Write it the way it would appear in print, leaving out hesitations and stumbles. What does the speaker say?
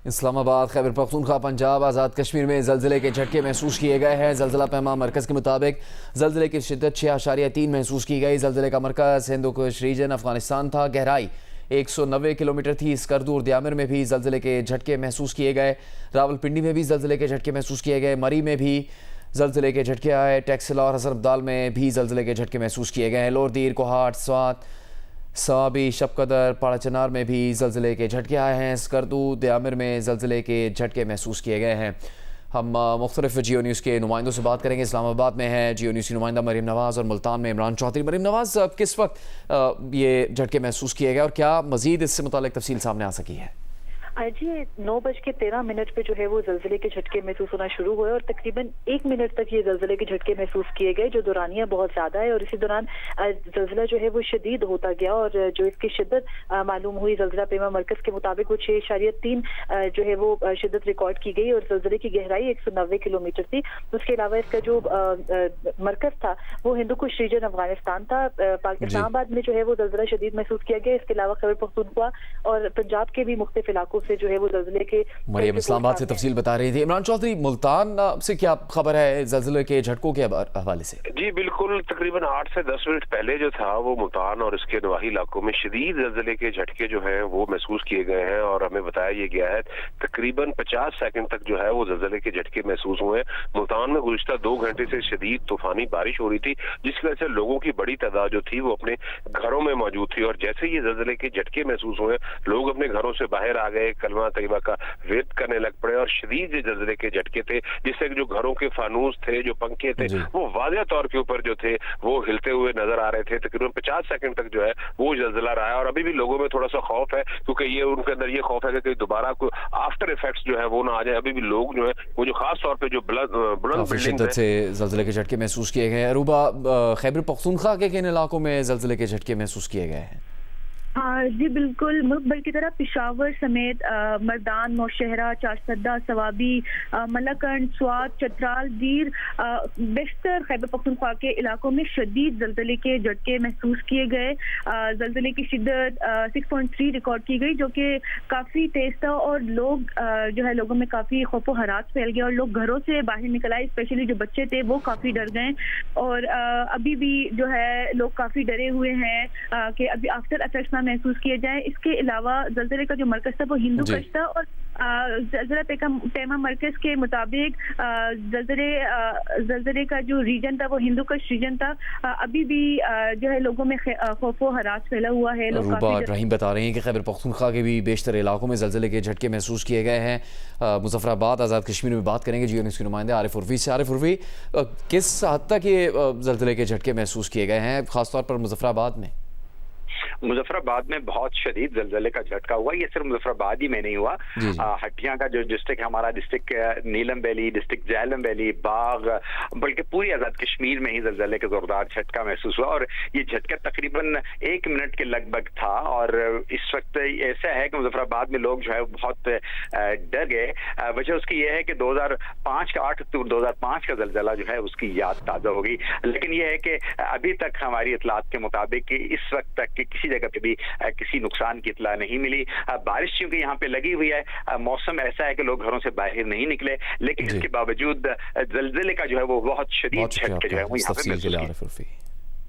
इस्लामाबाद, खैबर पख्तूनख्वा, पंजाब, आज़ाद कश्मीर में ज़लज़ले के झटके महसूस किए गए हैं। ज़लज़ला पैमा मरकज़ के मुताबिक ज़लज़ले की शिद्दत 6.3 महसूस की गई। ज़लज़ले का मरकज़ हिंदू कुश रीजन अफगानिस्तान था। गहराई 190 किलोमीटर थी। स्कर्दू और दियामिर में भी ज़लज़ले के झटके महसूस किए गए। रावलपिंडी में भी ज़लज़ले के झटके महसूस किए गए। मरी में भी ज़लज़ले के झटके आए। टैक्सिला और हसन अब्दाल में भी ज़लज़ले के झटके महसूस किए गए हैं। लोरदीर, कोहाट, स्वात, सवाबी, शबकदर, पाड़ा चनार में भी ज़लज़ले के झटके आए हैं। स्कर्दू, दियामिर में ज़लज़ले के झटके महसूस किए गए हैं। हम मुख्तलिफ जियो न्यूज़ के नुमाइंदों से बात करेंगे। इस्लामाबाद में है जियो न्यूज़ की नुमाइंदा मरीम नवाज़ और मुल्तान में इमरान चौधरी। मरीम नवाज़, किस वक्त ये झटके महसूस किए गए और क्या मज़ीद इससे मुताल्लिक़ तफसील सामने आ सकी है? जी 9:13 पे जो है वो जल्जले के झटके महसूस होना शुरू हुए और तकरीबन 1 मिनट तक ये जल्जले के झटके महसूस किए गए, जो दौरानिया बहुत ज्यादा है। और इसी दौरान जल्जला जो है वो शदीद होता गया और जो इसकी शिद्दत मालूम हुई, जल्जला पैमा मरकज के मुताबिक वो 6.3 जो है वो शिद्दत रिकॉर्ड की गई और जल्जले की गहराई 190 किलोमीटर थी। उसके अलावा इसका जो मरकज था वो हिंदू कुश रीजन अफगानिस्तान था। इस्लामाबाद में जो है वो जल्जला शदीद महसूस किया गया। इसके अलावा खैबर पख्तूनख्वा और पंजाब के भी मुख्तलिफ इलाकों से जो है वो जल्जले के मरियम इस्लामाबाद से तफसील बता रही थी। इमरान चौधरी, मुल्तान से क्या खबर है जल्जले के झटकों के हवाले से? जी बिल्कुल, तकरीबन 8 से 10 मिनट पहले जो था वो मुल्तान और इसके नवाही इलाकों में शदीद जल्जले के झटके जो हैं वो महसूस किए गए हैं और हमें बताया ये गया है तकरीबन 50 सेकंड तक जो है वो जल्जले के झटके महसूस हुए हैं। मुल्तान में गुज़िश्ता 2 घंटे से शदीद तूफानी बारिश हो रही थी, जिसकी वजह से लोगों की बड़ी तादाद जो थी वो अपने घरों में मौजूद थी और जैसे ये जल्जले के झटके महसूस हुए लोग अपने घरों से बाहर आ गए, कलमा तैयबा का वेद करने लग पड़े और शदीद जल्जले के झटके थे जिससे जो घरों के फानूस थे, जो पंखे थे, वो वाज़ेह तौर के ऊपर जो थे वो हिलते हुए नजर आ रहे थे। तकरीबन 50 सेकंड तक जो है वो जल्जला रहा है और अभी भी लोगों में थोड़ा सा खौफ है, क्योंकि ये उनके अंदर ये खौफ है कि कहीं दोबारा कोई आफ्टर इफेक्ट्स जो है वो ना आ जाए। अभी भी लोग जो है वो जो खास तौर पे जो बुलंद शिद्दत से जल्जले के झटके महसूस किए गए हैं। अरूबा, खैबर पख्तूनख्वा के किन इलाकों में जल्जले के झटके महसूस किए गए हैं? जी बिल्कुल, मुल्क भर की तरह पिशावर समेत मर्दान, नौशहरा, चारसद्दा, सवाबी, मलाकंड, स्वात, चतराल, दीर, बेशतर खैबर पख्तूनख्वा के इलाकों में शदीद जल्जले के झटके महसूस किए गए। जल्जले की शिद्दत 6.3 रिकॉर्ड की गई, जो कि काफ़ी तेज था और लोग जो है लोगों में काफ़ी खौफ व हरास फैल गया और लोग घरों से बाहर निकल आए। स्पेशली जो बच्चे थे वो काफ़ी डर गए और अभी भी जो है लोग काफ़ी डरे हुए हैं कि अभी आफ्टर इफेक्ट्स महसूस किए जाए। इसके अलावा जल्जले का जो मरकज था वो हिंदू कश था और जल्जला पैमा मरकज के मुताबिक जल्जले का जो रीजन था वो हिंदू कश रीजन था। अभी भी जो है लोगों में खौफ व हरास फैला हुआ है। रूबा इब्राहिम बता रही हैं कि खैबर पख्तूनख्वा के भी बेशतर इलाकों में जल्जले के झटके महसूस किए गए हैं। मुजफ्फराबाद, आज़ाद कश्मीर में बात करेंगे जियो न्यूज़ के नुमाइंदे आरिफ उर्वी से। आरिफ उर्वी, किस हद तक ये जल्जले के झटके महसूस किए गए हैं, खासतौर पर मुजफ्फराबाद में? मुजफ्फराबाद में बहुत शदीद जल्जले का झटका हुआ। ये सिर्फ मुजफ्फराबाद ही में नहीं हुआ, हटिया का जो डिस्ट्रिक्ट है हमारा, डिस्ट्रिक्ट नीलम वैली, डिस्ट्रिक्ट झेलम वैली, बाग, बल्कि पूरी आज़ाद कश्मीर में ही जल्जले का जोरदार झटका महसूस हुआ और ये झटका तकरीबन 1 मिनट के लगभग था। और इस वक्त ऐसा है कि मुजफ्फराबाद में लोग जो है बहुत डर गए। वजह उसकी ये है कि 2005 का 8 अक्टूबर 2005 का जल्जला जो है उसकी याद ताज़ा हो गई, लेकिन यह है कि अभी तक हमारी इतलात के मुताबिक इस वक्त तक किसी जगह पे भी किसी नुकसान की इतला नहीं मिली। बारिश चूंकि यहाँ पे लगी हुई है, मौसम ऐसा है कि लोग घरों से बाहर नहीं निकले, लेकिन इसके बावजूद जल्जले का जो है वो बहुत शदीद झटके जो है वो यहाँ पे महसूस किए।